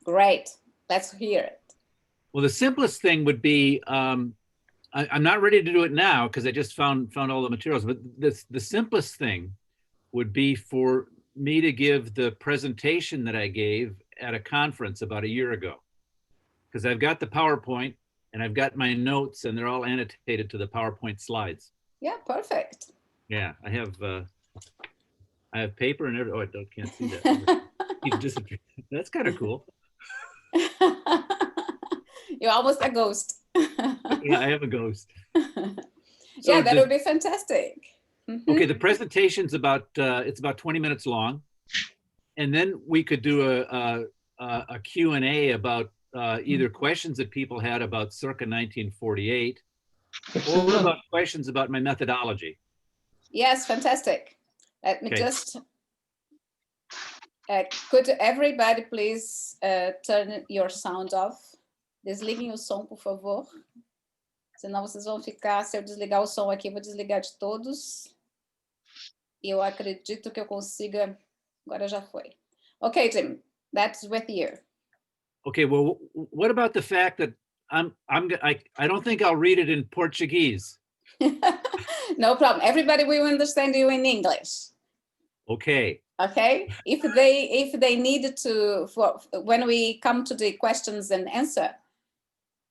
Great. Let's hear it. Well, the simplest thing would be, I'm not ready to do it now because I just found all the materials, but the simplest thing would be for me to give the presentation that I gave at a conference about a year ago. Because I've got the PowerPoint and I've got my notes and they're all annotated to the PowerPoint slides. Yeah, perfect. Yeah, I have paper and everything. Oh, I can't see that. He's disappeared. That's kind of cool. You're almost a ghost. Yeah, I have a ghost. Yeah, that would be fantastic. Okay, the presentation's about it's about 20 minutes long, and then we could do a Q&A about either questions that people had about circa 1948 or about questions about my methodology. Yes, fantastic. Let me just could everybody please turn your sound off? Desliguem o som, por favor. Senão vocês vão ficar, se eu desligar o som aqui, vou desligar de todos. E eu acredito que eu consiga. Agora já foi. Okay, Tim, that's with you. Okay, well, what about the fact that I don't think I'll read it in Portuguese. No problem. Everybody will understand you in English. Okay. Okay. If they need to, when we come to the questions and answer,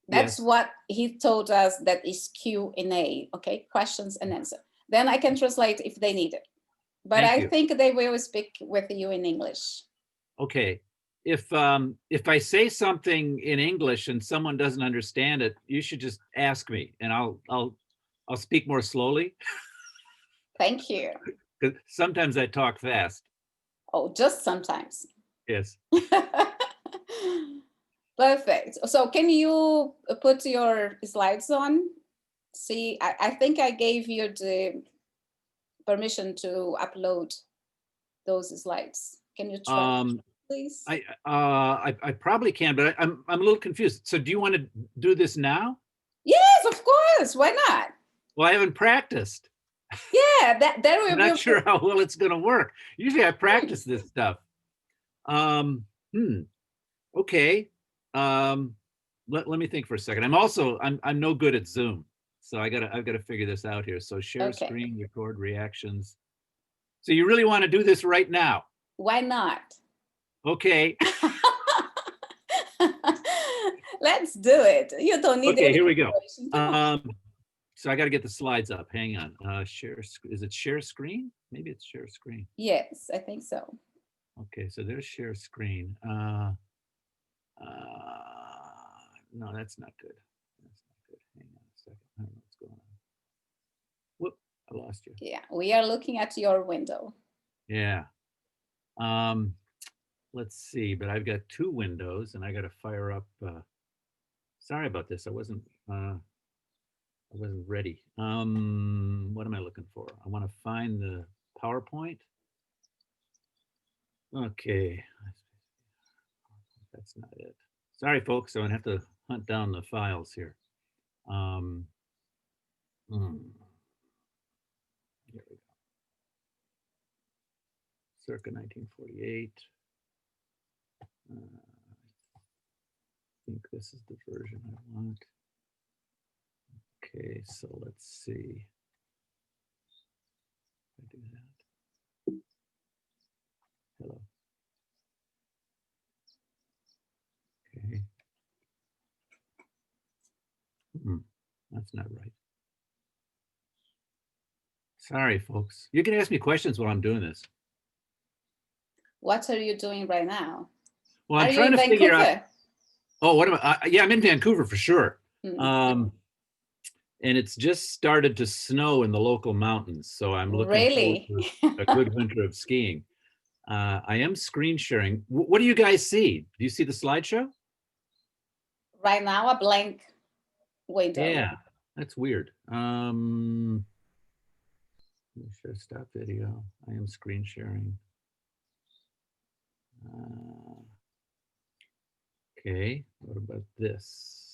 that's what he told us, that is Q&A. Okay, questions and answer. Then I can translate if they need it. But I think they will speak with you in English. Okay. If I say something in English and someone doesn't understand it, you should just ask me and I'll speak more slowly. Thank you. Because sometimes I talk fast. Oh, just sometimes. Yes. Perfect. So can you put your slides on? See, I think I gave you the permission to upload those slides. Can you try, please? I probably can, but I'm a little confused. So do you want to do this now? Yes, of course. Why not? Well, I haven't practiced. Yeah, that will I'm not sure how well it's going to work. Usually I practice this stuff. Okay. Let me think for a second. I'm no good at Zoom. So I've got to figure this out here. So share screen, record reactions. So you really want to do this right now? Why not? Okay. Let's do it. You don't need Okay, here we go. So I got to get the slides up. Hang on. Is it share screen? Maybe it's share screen. Yes, I think so. Okay, so there's share screen. No, that's not good. That's not good. Hang on a second. I don't know what's going on. Whoop, I lost you. Yeah, we are looking at your window. Yeah. Let's see, but I've got two windows and I got to fire up. Sorry about this. I wasn't ready. What am I looking for? I want to find the PowerPoint. Okay. That's not it. Sorry, folks. I'm gonna have to hunt down the files here. Here we go. Circa 1948. I think this is the version I want. Okay, so let's see. I do that. Hello. Okay. That's not right. Sorry, folks. You can ask me questions while I'm doing this. What are you doing right now? Well, I'm trying to figure out. Oh, what am I? Yeah, I'm in Vancouver for sure. And it's just started to snow in the local mountains, so I'm looking forward to a good winter of skiing. I am screen sharing. What do you guys see? Do you see the slideshow? Right now, a blank window. Yeah, that's weird. Should stop video. I am screen sharing. Okay, what about this?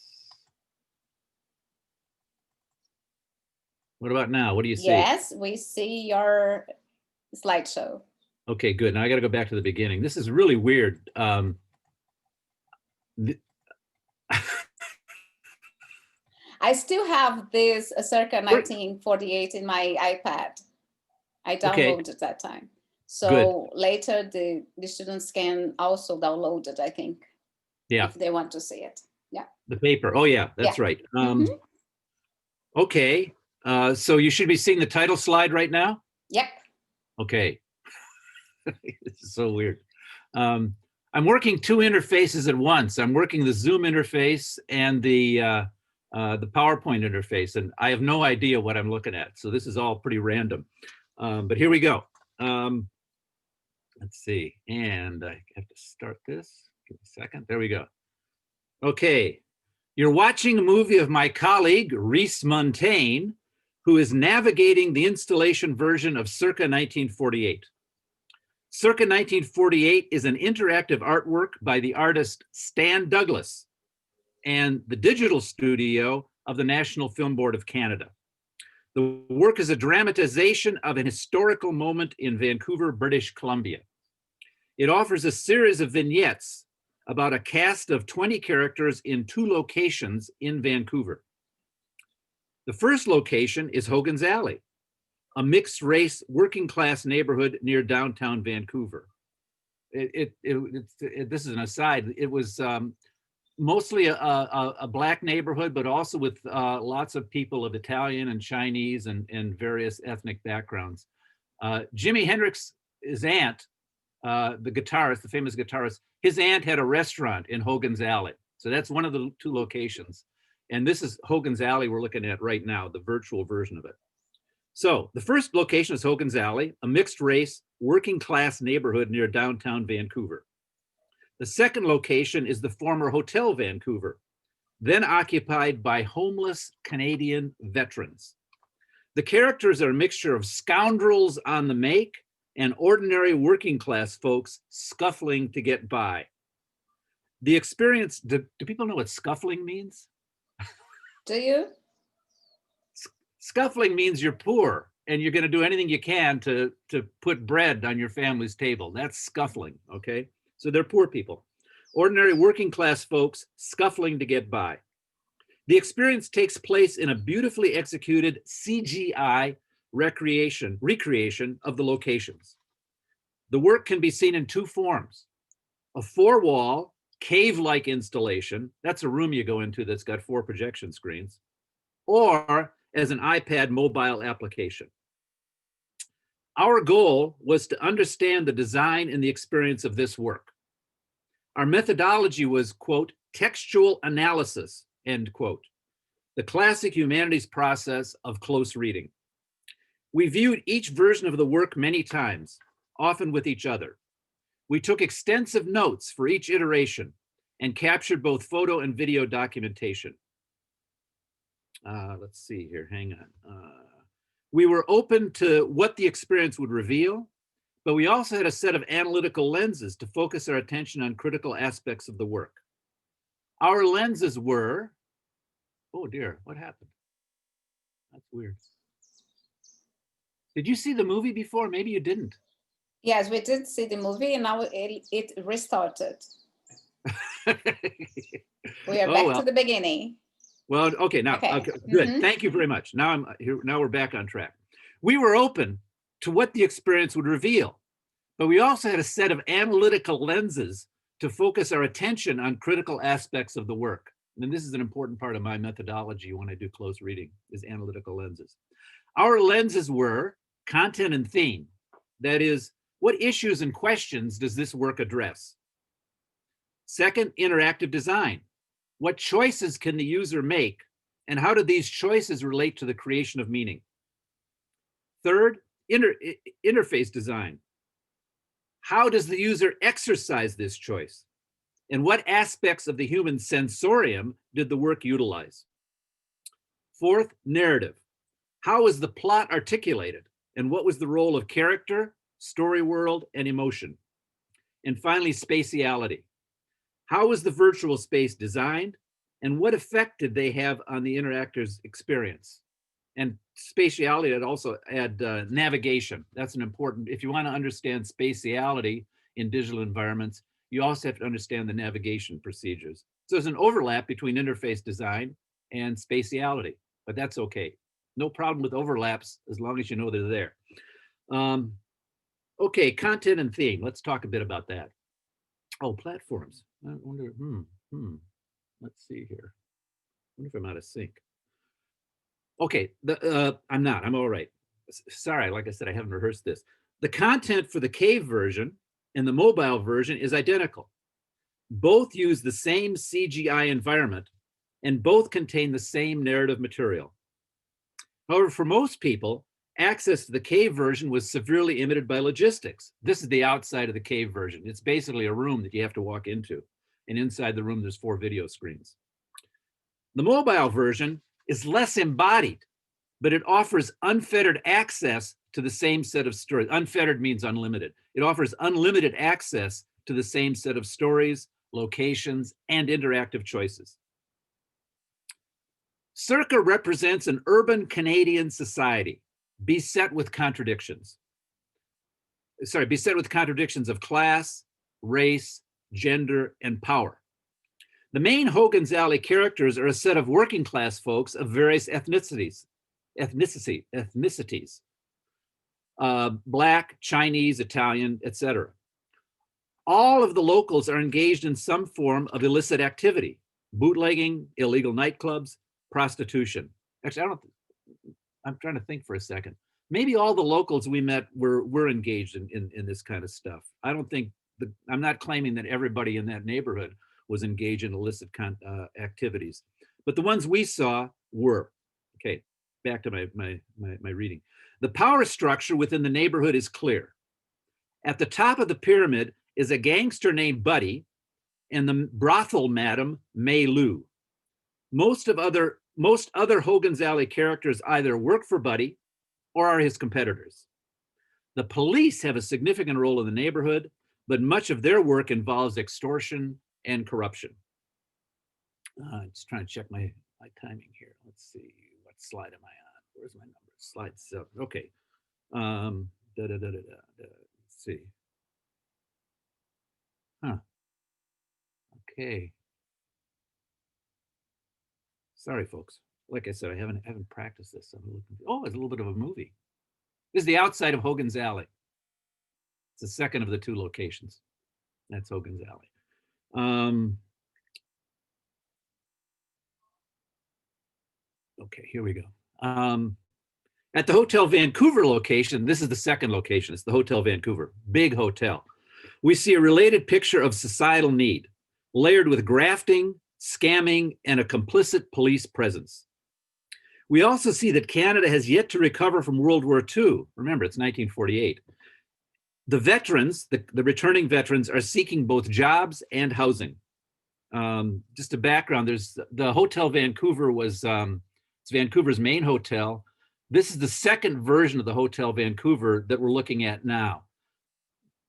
What about now? What do you see? Yes, we see your slideshow. Okay, good. Now I got to go back to the beginning. This is really weird. The- I still have this circa Where- 1948 in my iPad. I Okay. downloaded that time. So Good. later the students can also download it, I think, Yeah, if they want to see it. Yeah. the paper. Oh, yeah, that's Yeah. right. Mhm. Okay, so you should be seeing the title slide right now? Yep. Okay. This is so weird. I'm working two interfaces at once. I'm working the Zoom interface and the PowerPoint interface, and I have no idea what I'm looking at. So this is all pretty random. But here we go. Let's see, and I have to start this. Give me a second. There we go. Okay, you're watching a movie of my colleague, Rhys Montaigne, who is navigating the installation version of Circa 1948. Circa 1948 is an interactive artwork by the artist Stan Douglas and the digital studio of the National Film Board of Canada. The work is a dramatization of an historical moment in Vancouver, British Columbia. It offers a series of vignettes about a cast of 20 characters in 2 locations in Vancouver. The first location is Hogan's Alley, a mixed race working class neighborhood near downtown Vancouver. This is an aside. It was mostly a Black neighborhood, but also with lots of people of Italian and Chinese and various ethnic backgrounds. Jimi Hendrix's aunt, the guitarist, the famous guitarist, his aunt had a restaurant in Hogan's Alley. So that's one of the 2 locations. And this is Hogan's Alley we're looking at right now, the virtual version of it. So the first location is Hogan's Alley, a mixed race, working class neighborhood near downtown Vancouver. The second location is the former Hotel Vancouver, then occupied by homeless Canadian veterans. The characters are a mixture of scoundrels on the make and ordinary working class folks scuffling to get by. The experience, do people know what scuffling means? Do you? Scuffling means you're poor and you're going to do anything you can to put bread on your family's table. That's scuffling, okay? So they're poor people. Ordinary working class folks scuffling to get by. The experience takes place in a beautifully executed CGI recreation of the locations. The work can be seen in 2 forms. A 4-wall, cave-like installation, that's a room you go into that's got 4 projection screens, or as an iPad mobile application. Our goal was to understand the design and the experience of this work. Our methodology was, quote, textual analysis, end quote, the classic humanities process of close reading. We viewed each version of the work many times, often with each other. We took extensive notes for each iteration and captured both photo and video documentation. Let's see here, hang on. We were open to what the experience would reveal, but we also had a set of analytical lenses to focus our attention on critical aspects of the work. Our lenses were, oh dear, what happened? That's weird. Did you see the movie before? Maybe you didn't. Yes, we did see the movie and now it restarted. We are back to the beginning. Well, okay, now, okay, good. Thank you very much. Now I'm here. Now we're back on track. We were open to what the experience would reveal, but we also had a set of analytical lenses to focus our attention on critical aspects of the work. And this is an important part of my methodology when I do close reading, is analytical lenses. Our lenses were content and theme. That is, what issues and questions does this work address? Second, interactive design. What choices can the user make, and how do these choices relate to the creation of meaning? Third, interface design. How does the user exercise this choice? And what aspects of the human sensorium did the work utilize? Fourth, narrative. How is the plot articulated? And what was the role of character, story world, and emotion? And finally, spatiality. How was the virtual space designed? And what effect did they have on the interactor's experience? And spatiality, I'd also add navigation. That's an important, if you want to understand spatiality in digital environments, you also have to understand the navigation procedures. So there's an overlap between interface design and spatiality, but that's okay. No problem with overlaps as long as you know they're there. Okay, content and theme. Let's talk a bit about that. Oh, platforms. I wonder, let's see here. I wonder if I'm out of sync. Okay, I'm not, I'm all right. Sorry, like I said, I haven't rehearsed this. The content for the cave version and the mobile version is identical. Both use the same CGI environment and both contain the same narrative material. However, for most people, access to the cave version was severely limited by logistics. This is the outside of the cave version. It's basically a room that you have to walk into. And inside the room, there's 4 video screens. The mobile version is less embodied, but it offers unfettered access to the same set of stories. Unfettered means unlimited. It offers unlimited access to the same set of stories, locations, and interactive choices. Circa represents an urban Canadian society beset with contradictions. Beset with contradictions of class, race, gender, and power. The main Hogan's Alley characters are a set of working class folks of various ethnicities. Black, Chinese, Italian, etc. All of the locals are engaged in some form of illicit activity: bootlegging, illegal nightclubs, prostitution. Actually, I'm trying to think for a second. Maybe all the locals we met were engaged in this kind of stuff. I don't think, I'm not claiming that everybody in that neighborhood was engaged in illicit activities, but the ones we saw were. Okay, back to my reading. The power structure within the neighborhood is clear. At the top of the pyramid is a gangster named Buddy and the brothel madam, May Lou. Most other Hogan's Alley characters either work for Buddy or are his competitors. The police have a significant role in the neighborhood, but much of their work involves extortion and corruption. Just trying to check my timing here. Let's see, what slide am I on? Where's my number? Slide 7. Okay. Let's see. Okay. Sorry, folks. Like I said, I haven't practiced this. I'm looking. Oh, it's a little bit of a movie. This is the outside of Hogan's Alley. It's the second of the 2 locations. That's Hogan's Alley. Okay, here we go. At the Hotel Vancouver location, this is the second location. It's the Hotel Vancouver, big hotel. We see a related picture of societal need, layered with grafting, scamming, and a complicit police presence. We also see that Canada has yet to recover from World War II. Remember, it's 1948. The veterans, the returning veterans, are seeking both jobs and housing. Just a background, there's the Hotel Vancouver was it's Vancouver's main hotel. This is the second version of the Hotel Vancouver that we're looking at now.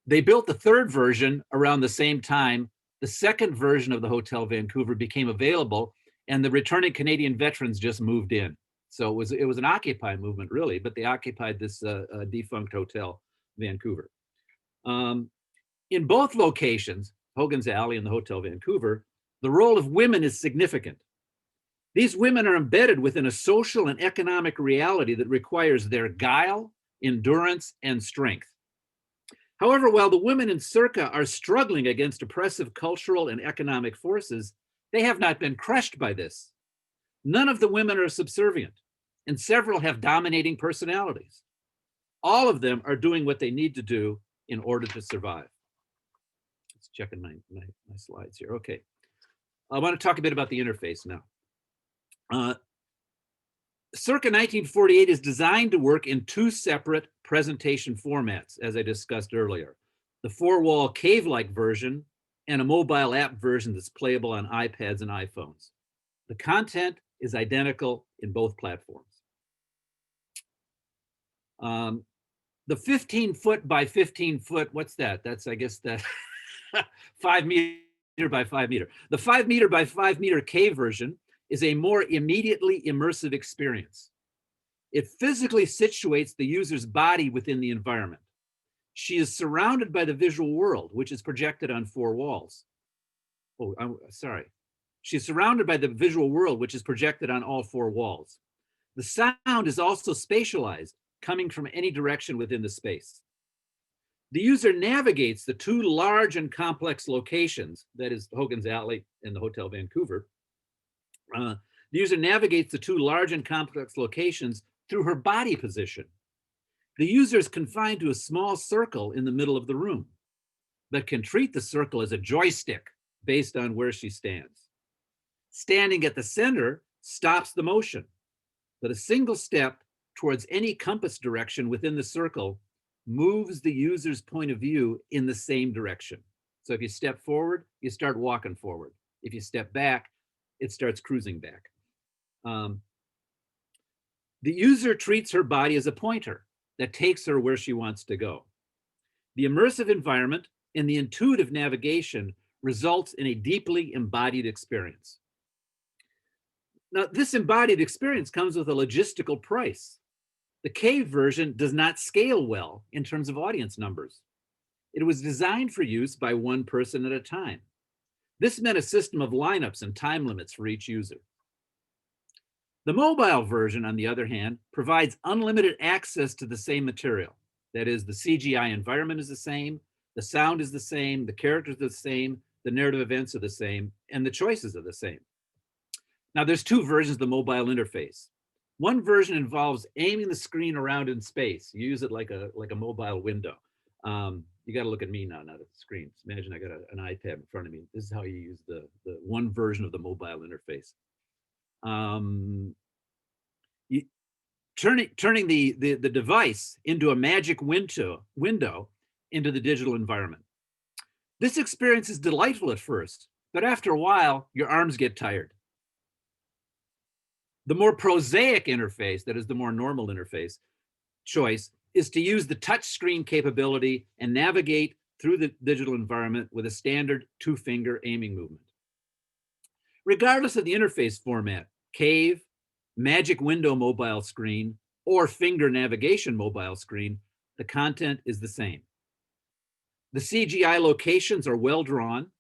They built the third version around the same time. The second version of the Hotel Vancouver became available, and the returning Canadian veterans just moved in. So it was an Occupy movement, really, but they occupied this defunct Hotel Vancouver. In both locations, Hogan's Alley and the Hotel Vancouver, the role of women is significant. These women are embedded within a social and economic reality that requires their guile, endurance, and strength. However, while the women in Circa are struggling against oppressive cultural and economic forces, they have not been crushed by this. None of the women are subservient, and several have dominating personalities. All of them are doing what they need to do in order to survive. Let's check in my slides here. Okay. I want to talk a bit about the interface now. Circa 1948 is designed to work in 2 separate presentation formats, as I discussed earlier. The 4-wall cave-like version and a mobile app version that's playable on iPads and iPhones. The content is identical in both platforms. The 15-foot by 15-foot, what's that? That's, I guess, that 5 meter by 5 meter. The 5 meter by 5 meter cave version is a more immediately immersive experience. It physically situates the user's body within the environment, She is surrounded by the visual world, which is projected on 4 walls. Oh, I'm sorry. She's surrounded by the visual world, which is projected on all 4 walls. The sound is also spatialized, coming from any direction within the space. The user navigates the 2 large and complex locations, that is Hogan's Alley and the Hotel Vancouver. The user navigates the 2 large and complex locations through her body position. The user is confined to a small circle in the middle of the room, but can treat the circle as a joystick based on where she stands. Standing at the center stops the motion, but a single step towards any compass direction within the circle moves the user's point of view in the same direction. So if you step forward, you start walking forward. If you step back, it starts cruising back. The user treats her body as a pointer that takes her where she wants to go. The immersive environment and the intuitive navigation results in a deeply embodied experience. Now, this embodied experience comes with a logistical price. The cave version does not scale well in terms of audience numbers. It was designed for use by 1 person at a time. This meant a system of lineups and time limits for each user. The mobile version, on the other hand, provides unlimited access to the same material. That is, the CGI environment is the same, the sound is the same, the characters are the same, the narrative events are the same, and the choices are the same. Now, there's 2 versions of the mobile interface. One version involves aiming the screen around in space. You use it like a mobile window. You got to look at me now, not at the screen. Just imagine I got an iPad in front of me. This is how you use the one version of the mobile interface. Turning the device into a magic window into the digital environment. This experience is delightful at first, but after a while, your arms get tired. The more prosaic interface, that is the more normal interface choice, is to use the touch screen capability and navigate through the digital environment with a standard 2-finger aiming movement. Regardless of the interface format, cave, magic window mobile screen, or finger navigation mobile screen, the content is the same. The CGI locations are well drawn.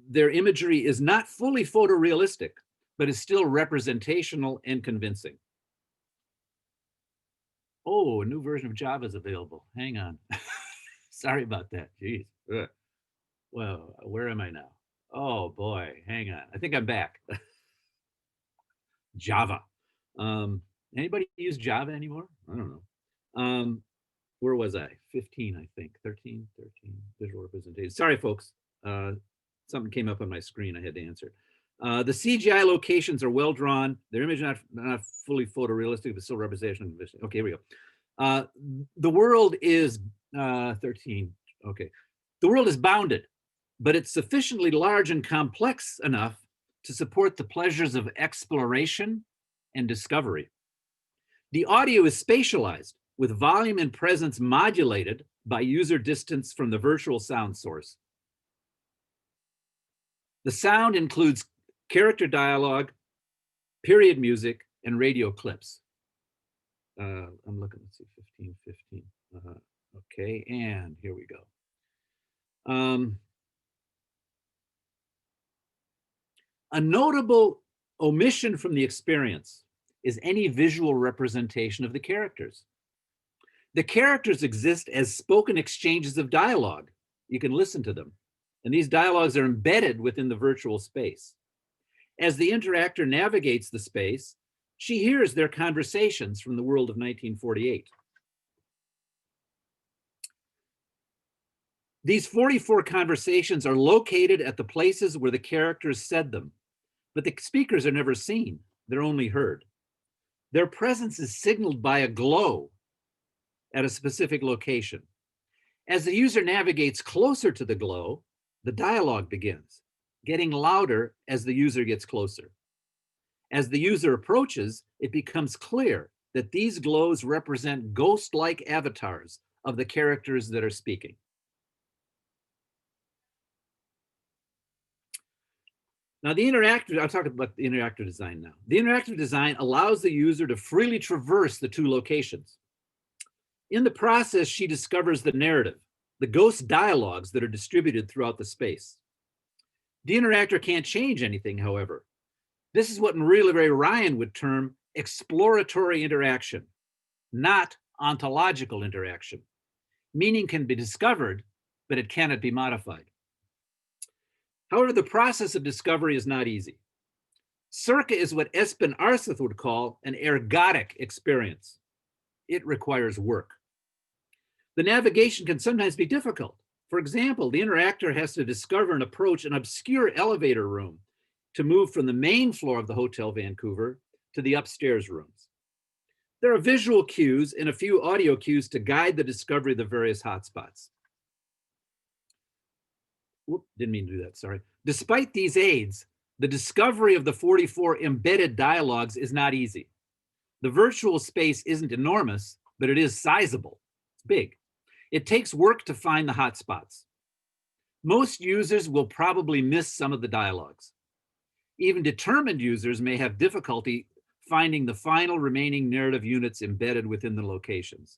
Their imagery is not fully photorealistic, but is still representational and convincing. Oh, a new version of Java is available. Hang on. Sorry about that. Jeez. Ugh. Well, where am I now? Oh boy, hang on. I think I'm back. Java. Anybody use Java anymore? I don't know. Where was I? 15, I think. 13, visual representation. Sorry, folks. Something came up on my screen. I had to answer. The CGI locations are well drawn. Their image not fully photorealistic, but still representation. Okay, here we go. The world is 13. Okay, the world is bounded, but it's sufficiently large and complex enough to support the pleasures of exploration and discovery. The audio is spatialized with volume and presence modulated by user distance from the virtual sound source. The sound includes character dialogue, period music, and radio clips. I'm looking, let's see, 15. Okay, and here we go. A notable omission from the experience is any visual representation of the characters. The characters exist as spoken exchanges of dialogue. You can listen to them. And these dialogues are embedded within the virtual space. As the interactor navigates the space, she hears their conversations from the world of 1948. These 44 conversations are located at the places where the characters said them, but the speakers are never seen, they're only heard. Their presence is signaled by a glow at a specific location. As the user navigates closer to the glow, the dialogue begins, getting louder as the user gets closer. As the user approaches, it becomes clear that these glows represent ghost-like avatars of the characters that are speaking. Now I'll talk about the interactive design now. The interactive design allows the user to freely traverse the 2 locations. In the process, she discovers the narrative, the ghost dialogues that are distributed throughout the space. The interactor can't change anything, however. This is what Maria Ray Ryan would term exploratory interaction, not ontological interaction. Meaning can be discovered, but it cannot be modified. However, the process of discovery is not easy. Circa is what Espen Arthith would call an ergodic experience. It requires work. The navigation can sometimes be difficult. For example, the interactor has to discover and approach an obscure elevator room to move from the main floor of the Hotel Vancouver to the upstairs rooms. There are visual cues and a few audio cues to guide the discovery of the various hotspots. Whoop, didn't mean to do that, sorry. Despite these aids, the discovery of the 44 embedded dialogues is not easy. The virtual space isn't enormous, but it is sizable. It's big. It takes work to find the hotspots. Most users will probably miss some of the dialogues. Even determined users may have difficulty finding the final remaining narrative units embedded within the locations.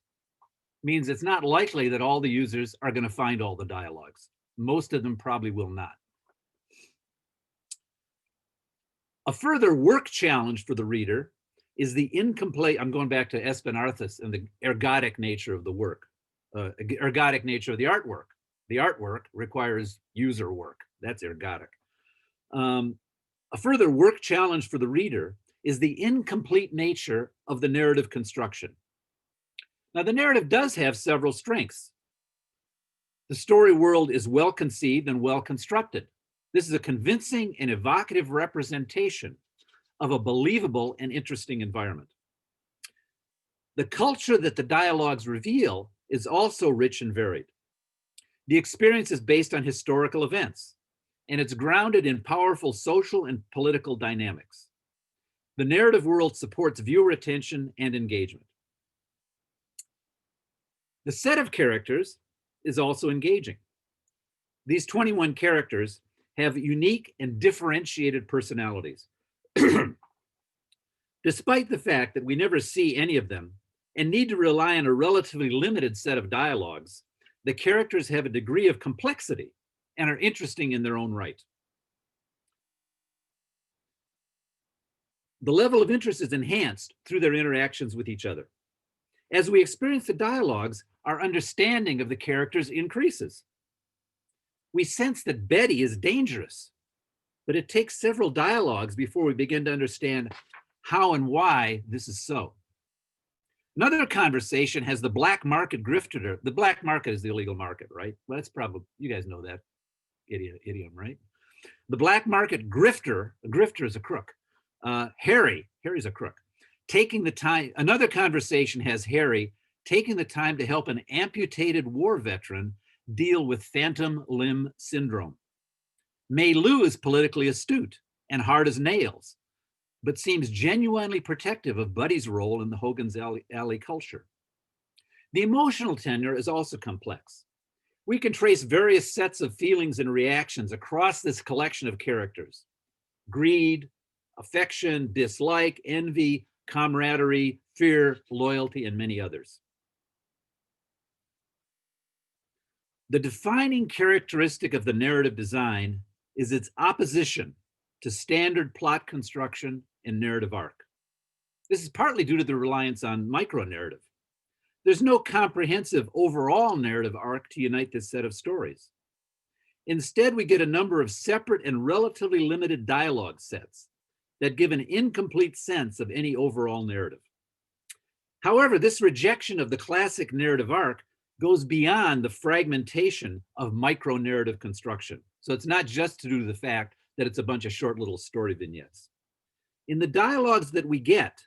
Means it's not likely that all the users are going to find all the dialogues. Most of them probably will not. A further work challenge for the reader is the incomplete, I'm going back to Espen Arthith and the ergodic nature of the work, ergodic nature of the artwork. The artwork requires user work. That's ergodic. A further work challenge for the reader is the incomplete nature of the narrative construction. Now, the narrative does have several strengths. The story world is well conceived and well constructed. This is a convincing and evocative representation of a believable and interesting environment. The culture that the dialogues reveal is also rich and varied. The experience is based on historical events, and it's grounded in powerful social and political dynamics. The narrative world supports viewer attention and engagement. The set of characters is also engaging. These 21 characters have unique and differentiated personalities. Despite the fact that we never see any of them and need to rely on a relatively limited set of dialogues, the characters have a degree of complexity and are interesting in their own right. The level of interest is enhanced through their interactions with each other. As we experience the dialogues, our understanding of the characters increases. We sense that Betty is dangerous, but it takes several dialogues before we begin to understand how and why this is so. Another conversation has the black market grifter. The black market is the illegal market, right? Well, that's probably, you guys know that idiom, right? The black market grifter, a grifter is a crook. Harry's a crook. Taking the time, another conversation has Harry taking the time to help an amputated war veteran deal with phantom limb syndrome. Mei Lu is politically astute and hard as nails, but seems genuinely protective of Buddy's role in the Hogan's Alley culture. The emotional tenor is also complex. We can trace various sets of feelings and reactions across this collection of characters: greed, affection, dislike, envy, camaraderie, fear, loyalty, and many others. The defining characteristic of the narrative design is its opposition to standard plot construction and narrative arc. This is partly due to the reliance on micro-narrative. There's no comprehensive overall narrative arc to unite this set of stories. Instead, we get a number of separate and relatively limited dialogue sets that give an incomplete sense of any overall narrative. However, this rejection of the classic narrative arc goes beyond the fragmentation of micro-narrative construction. So it's not just due to the fact that it's a bunch of short little story vignettes. In the dialogues that we get,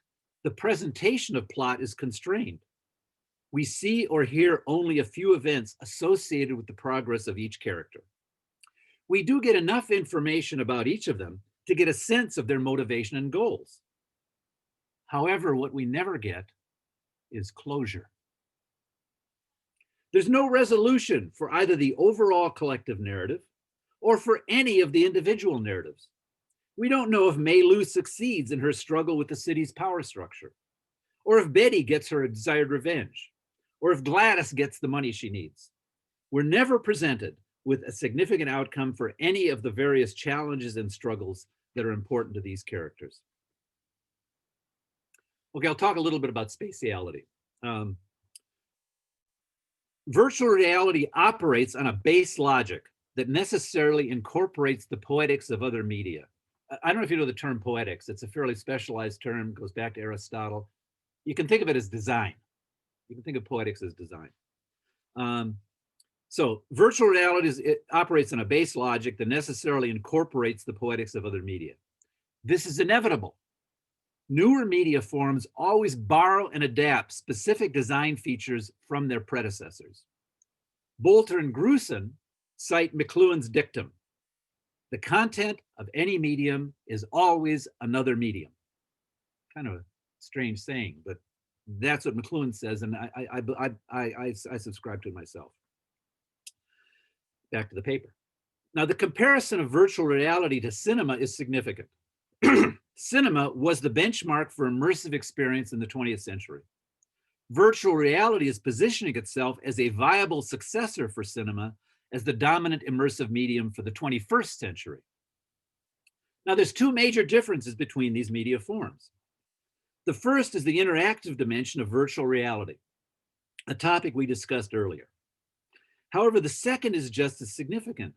the presentation of plot is constrained. We see or hear only a few events associated with the progress of each character. We do get enough information about each of them to get a sense of their motivation and goals. However, what we never get is closure. There's no resolution for either the overall collective narrative or for any of the individual narratives. We don't know if Mei Lu succeeds in her struggle with the city's power structure, or if Betty gets her desired revenge, or if Gladys gets the money she needs. We're never presented with a significant outcome for any of the various challenges and struggles that are important to these characters. Okay, I'll talk a little bit about spatiality. Virtual reality operates on a base logic that necessarily incorporates the poetics of other media. I don't know if you know the term poetics. It's a fairly specialized term, goes back to Aristotle. You can think of it as design. You can think of poetics as design. So virtual reality it operates on a base logic that necessarily incorporates the poetics of other media. This is inevitable. Newer media forms always borrow and adapt specific design features from their predecessors. Bolter and Grusin cite McLuhan's dictum: the content of any medium is always another medium. Kind of a strange saying, but that's what McLuhan says, and I subscribe to it myself. Back to the paper. Now, the comparison of virtual reality to cinema is significant. Cinema was the benchmark for immersive experience in the 20th century. Virtual reality is positioning itself as a viable successor for cinema as the dominant immersive medium for the 21st century. Now, there's two major differences between these media forms. The first is the interactive dimension of virtual reality, a topic we discussed earlier. However, the second is just as significant: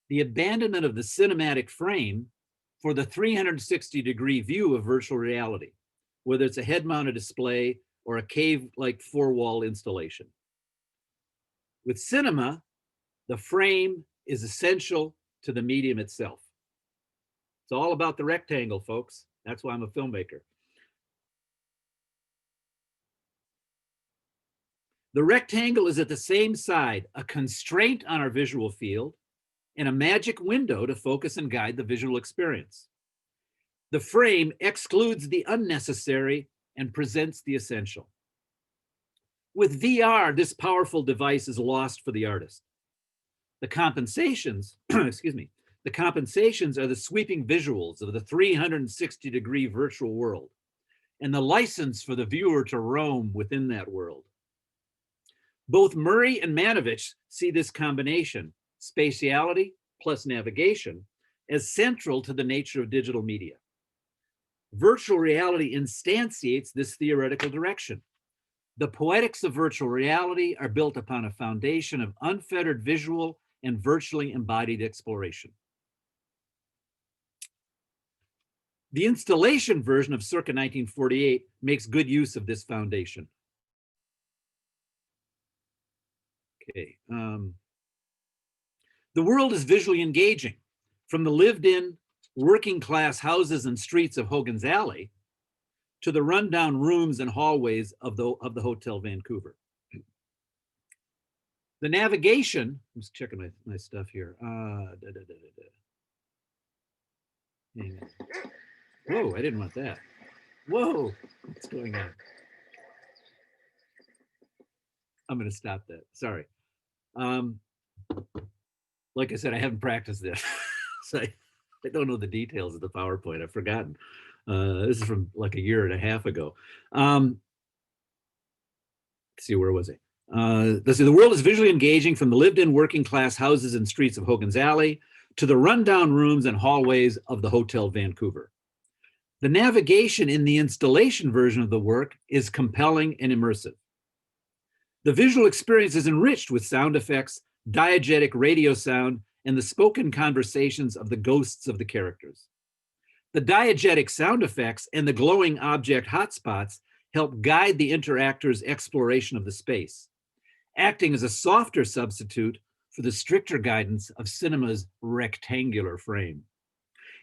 the abandonment of the cinematic frame for the 360-degree view of virtual reality, whether it's a head-mounted display or a cave-like four-wall installation. With cinema, the frame is essential to the medium itself. It's all about the rectangle, folks. That's why I'm a filmmaker. The rectangle is at the same side, a constraint on our visual field, and a magic window to focus and guide the visual experience. The frame excludes the unnecessary and presents the essential. With VR, this powerful device is lost for the artist. The compensations, excuse me, the compensations are the sweeping visuals of the 360-degree virtual world and the license for the viewer to roam within that world. Both Murray and Manovich see this combination, spatiality plus navigation, as central to the nature of digital media. Virtual reality instantiates this theoretical direction. The poetics of virtual reality are built upon a foundation of unfettered visual and virtually embodied exploration. The installation version of circa 1948 makes good use of this foundation. Okay. The world is visually engaging, from the lived-in working class houses and streets of Hogan's Alley to the rundown rooms and hallways of the Hotel Vancouver. The navigation, I'm just checking my stuff here. Whoa, I didn't want that. Whoa, what's going on? I'm going to stop that. Sorry. Like I said, I haven't practiced this. So I don't know the details of the PowerPoint. I've forgotten. This is from like a year and a half ago. Let's see, where was I? Let's see, the world is visually engaging, from the lived-in working class houses and streets of Hogan's Alley to the rundown rooms and hallways of the Hotel Vancouver. The navigation in the installation version of the work is compelling and immersive. The visual experience is enriched with sound effects, diegetic radio sound, and the spoken conversations of the ghosts of the characters. The diegetic sound effects and the glowing object hotspots help guide the interactor's exploration of the space, acting as a softer substitute for the stricter guidance of cinema's rectangular frame.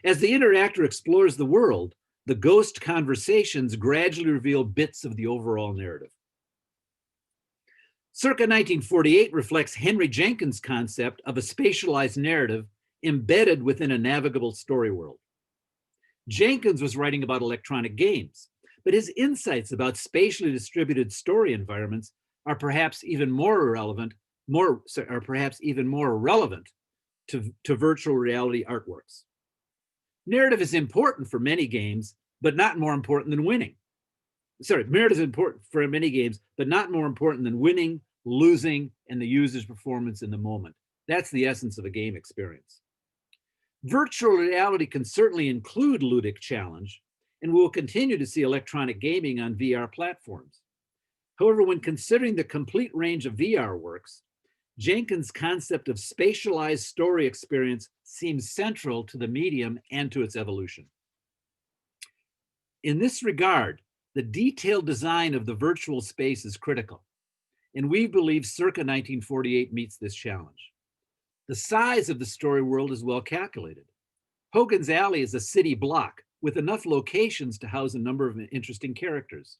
As the interactor explores the world, the ghost conversations gradually reveal bits of the overall narrative. Circa 1948 reflects Henry Jenkins' concept of a spatialized narrative embedded within a navigable story world. Jenkins was writing about electronic games, but his insights about spatially distributed story environments are perhaps even more relevant to virtual reality artworks. Narrative is important for many games, but not more important than winning. sorry, merit is important for many games, but not more important than winning, losing, and the user's performance in the moment. That's the essence of a game experience. Virtual reality can certainly include ludic challenge, and we'll continue to see electronic gaming on VR platforms. However, when considering the complete range of VR works, Jenkins' concept of spatialized story experience seems central to the medium and to its evolution. In this regard, the detailed design of the virtual space is critical, and we believe circa 1948 meets this challenge. The size of the story world is well calculated. Hogan's Alley is a city block with enough locations to house a number of interesting characters.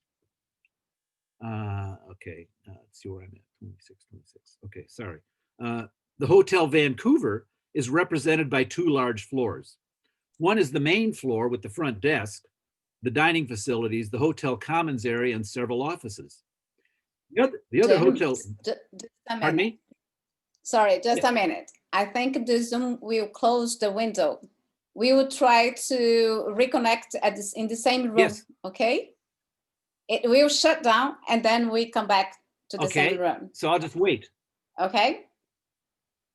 Okay, let's see where I'm at, 26. Okay, sorry. The Hotel Vancouver is represented by two large floors. One is the main floor with the front desk, the dining facilities, the hotel commons area, and several offices. The other hotel, pardon me? Sorry, just a minute. I think the Zoom will close the window. We will try to reconnect in the same room, Yes. Okay? It will shut down and then we come back to the same room. So I'll just wait. Okay?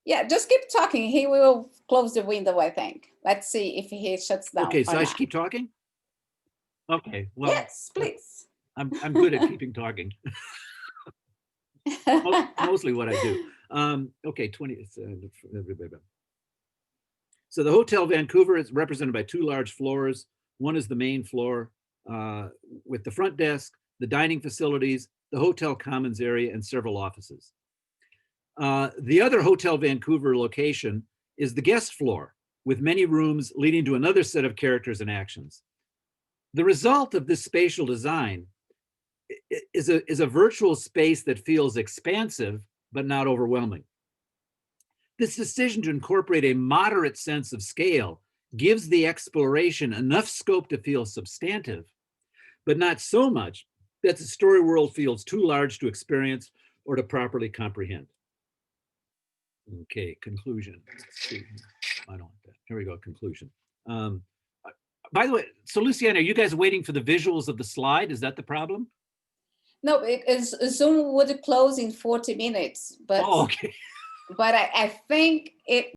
Yeah, just keep talking. He will close the window, I think. Let's see if he shuts down. Okay, so I should keep talking? Okay, well. Yes, please. I'm good at keeping talking. Mostly what I do. Okay, 20. So the Hotel Vancouver is represented by two large floors. One is the main floor with the front desk, the dining facilities, the hotel commons area, and several offices. The other Hotel Vancouver location is the guest floor with many rooms leading to another set of characters and actions. The result of this spatial design is a virtual space that feels expansive, but not overwhelming. This decision to incorporate a moderate sense of scale gives the exploration enough scope to feel substantive, but not so much that the story world feels too large to experience or to properly comprehend. Okay, conclusion. Let's see. I don't want that. Here we go, conclusion. By the way, so Luciana, are you guys waiting for the visuals of the slide? Is that the problem? No, Zoom would close in 40 minutes, but, oh, okay. But I think it